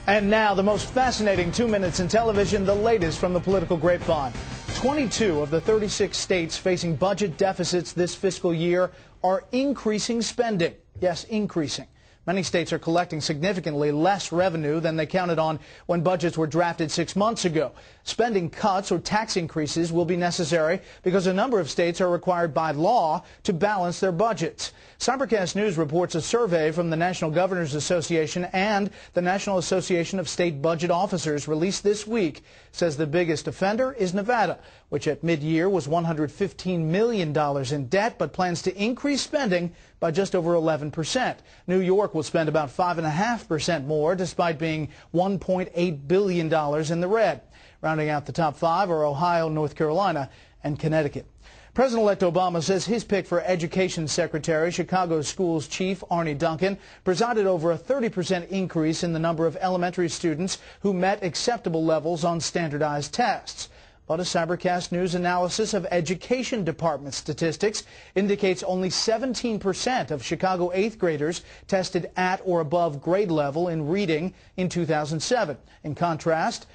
And now, the most fascinating 2 minutes in television, the latest from the political grapevine. 22 of the 36 states facing budget deficits this fiscal year are increasing spending. Yes, increasing. Many states are collecting significantly less revenue than they counted on when budgets were drafted 6 months ago. Spending cuts or tax increases will be necessary because a number of states are required by law to balance their budgets. Cybercast News reports a survey from the National Governors Association and the National Association of State Budget Officers released this week says the biggest offender is Nevada, which at mid-year was $115 million in debt but plans to increase spending by just over 11%. New York will spend about 5.5% more despite being $1.8 billion in the red. Rounding out the top 5 are Ohio, North Carolina, and Connecticut. President-elect Obama says his pick for Education Secretary, Chicago Schools Chief Arne Duncan, presided over a 30% increase in the number of elementary students who met acceptable levels on standardized tests. But a Cybercast News analysis of Education Department statistics indicates only 17% of Chicago 8th graders tested at or above grade level in reading in 2007. In contrast,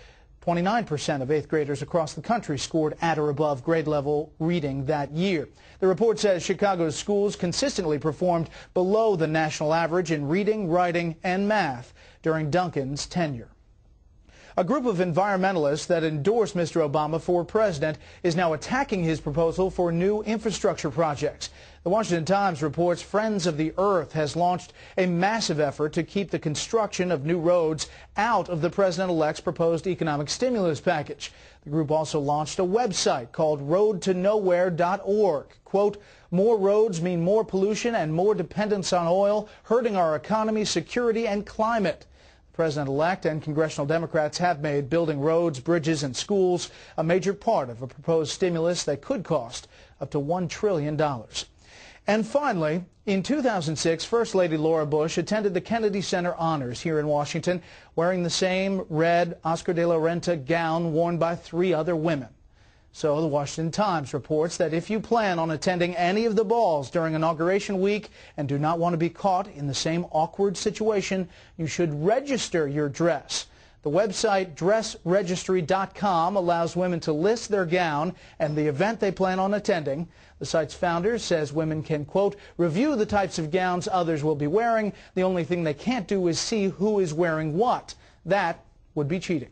29% of 8th graders across the country scored at or above grade level reading that year. The report says Chicago's schools consistently performed below the national average in reading, writing, and math during Duncan's tenure. A group of environmentalists that endorsed Mr. Obama for president is now attacking his proposal for new infrastructure projects. The Washington Times reports Friends of the Earth has launched a massive effort to keep the construction of new roads out of the president-elect's proposed economic stimulus package. The group also launched a website called roadtonowhere.org. Quote, more roads mean more pollution and more dependence on oil, hurting our economy, security, and climate. President-elect and congressional Democrats have made building roads, bridges, and schools a major part of a proposed stimulus that could cost up to $1 trillion. And finally, in 2006, First Lady Laura Bush attended the Kennedy Center Honors here in Washington, wearing the same red Oscar de la Renta gown worn by 3 other women. So the Washington Times reports that if you plan on attending any of the balls during Inauguration Week and do not want to be caught in the same awkward situation, you should register your dress. The website dressregistry.com allows women to list their gown and the event they plan on attending. The site's founder says women can, quote, review the types of gowns others will be wearing. The only thing they can't do is see who is wearing what. That would be cheating.